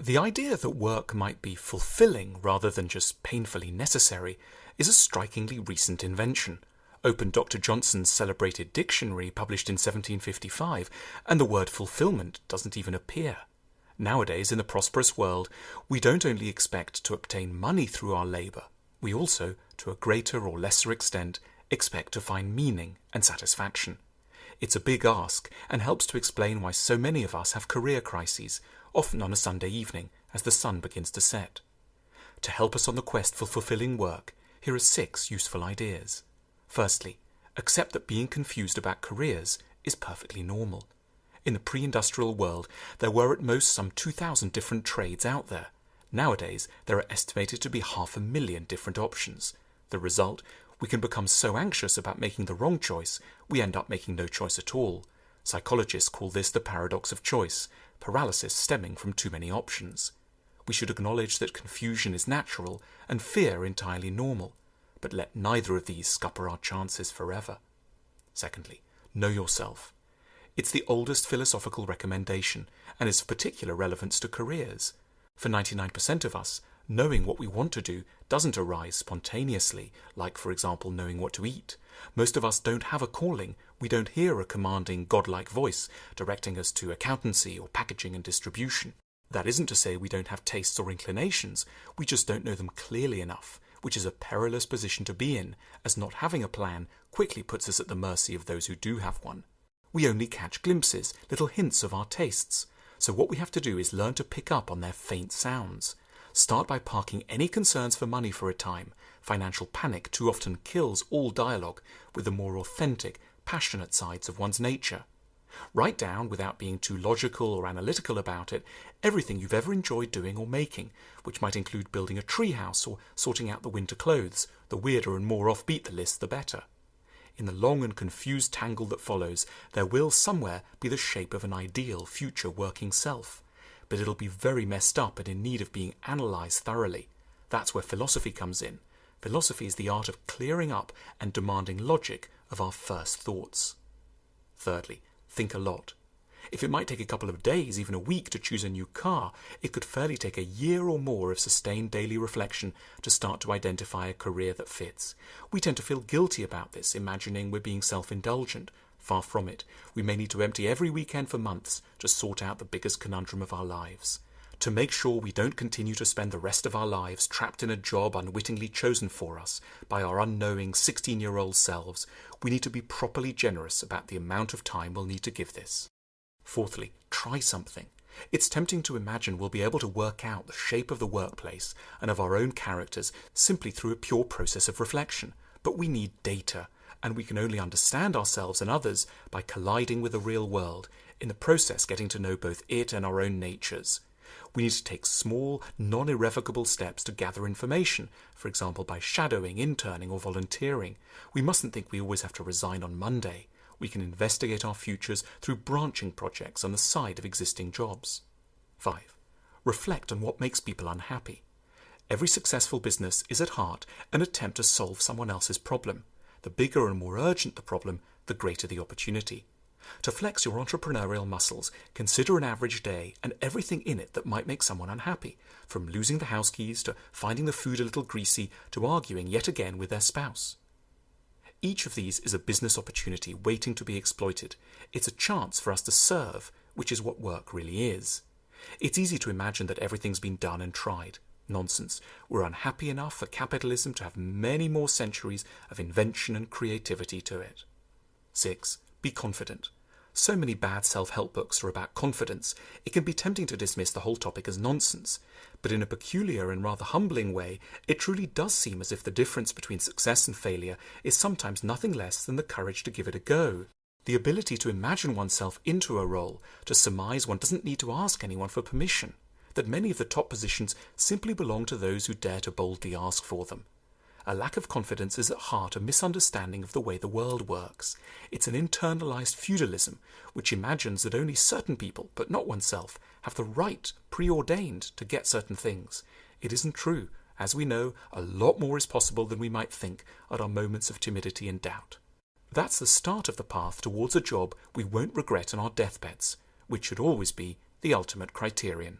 The idea that work might be fulfilling rather than just painfully necessary is a strikingly recent invention. Open Dr. Johnson's celebrated dictionary published in 1755, and the word fulfillment doesn't even appear. Nowadays, in the prosperous world, we don't only expect to obtain money through our labour, we also, to a greater or lesser extent, expect to find meaning and satisfaction. It's a big ask and helps to explain why so many of us have career crises, often on a Sunday evening as the sun begins to set. To help us on the quest for fulfilling work, here are 6 useful ideas. Firstly, accept that being confused about careers is perfectly normal. In the pre-industrial world, there were at most some 2,000 different trades out there. Nowadays, there are estimated to be 500,000 different options. The result, we can become so anxious about making the wrong choice, we end up making no choice at all. Psychologists call this the paradox of choice, paralysis stemming from too many options. We should acknowledge that confusion is natural and fear entirely normal, but let neither of these scupper our chances forever. Secondly, know yourself. It's the oldest philosophical recommendation and is of particular relevance to careers. For 99% of us, knowing what we want to do doesn't arise spontaneously, like, for example, knowing what to eat. Most of us don't have a calling. We don't hear a commanding, godlike voice directing us to accountancy or packaging and distribution. That isn't to say we don't have tastes or inclinations. We just don't know them clearly enough, which is a perilous position to be in, as not having a plan quickly puts us at the mercy of those who do have one. We only catch glimpses, little hints of our tastes. So what we have to do is learn to pick up on their faint sounds. Start by parking any concerns for money for a time. Financial panic too often kills all dialogue with the more authentic, passionate sides of one's nature. Write down, without being too logical or analytical about it, everything you've ever enjoyed doing or making, which might include building a treehouse or sorting out the winter clothes. The weirder and more offbeat the list, the better. In the long and confused tangle that follows, there will somewhere be the shape of an ideal future working self. But it'll be very messed up and in need of being analysed thoroughly. That's where philosophy comes in. Philosophy is the art of clearing up and demanding logic of our first thoughts. Thirdly, think a lot. If it might take a couple of days, even a week, to choose a new car, it could fairly take a year or more of sustained daily reflection to start to identify a career that fits. We tend to feel guilty about this, imagining we're being self-indulgent. Far from it. We may need to empty every weekend for months to sort out the biggest conundrum of our lives. To make sure we don't continue to spend the rest of our lives trapped in a job unwittingly chosen for us by our unknowing 16-year-old selves, we need to be properly generous about the amount of time we'll need to give this. Fourthly, try something. It's tempting to imagine we'll be able to work out the shape of the workplace and of our own characters simply through a pure process of reflection. But we need data, and we can only understand ourselves and others by colliding with the real world, in the process getting to know both it and our own natures. We need to take small, non-irrevocable steps to gather information, for example by shadowing, interning or volunteering. We mustn't think we always have to resign on Monday. We can investigate our futures through branching projects on the side of existing jobs. 5. Reflect on what makes people unhappy. Every successful business is at heart an attempt to solve someone else's problem. The bigger and more urgent the problem, the greater the opportunity. To flex your entrepreneurial muscles, consider an average day and everything in it that might make someone unhappy, from losing the house keys to finding the food a little greasy to arguing yet again with their spouse. Each of these is a business opportunity waiting to be exploited. It's a chance for us to serve, which is what work really is. It's easy to imagine that everything's been done and tried. Nonsense. We're unhappy enough for capitalism to have many more centuries of invention and creativity to it. 6. Be confident. So many bad self-help books are about confidence, it can be tempting to dismiss the whole topic as nonsense. But in a peculiar and rather humbling way, it truly does seem as if the difference between success and failure is sometimes nothing less than the courage to give it a go. The ability to imagine oneself into a role, to surmise one doesn't need to ask anyone for permission, that many of the top positions simply belong to those who dare to boldly ask for them. A lack of confidence is at heart a misunderstanding of the way the world works. It's an internalized feudalism, which imagines that only certain people, but not oneself, have the right, preordained, to get certain things. It isn't true. As we know, a lot more is possible than we might think at our moments of timidity and doubt. That's the start of the path towards a job we won't regret on our deathbeds, which should always be the ultimate criterion.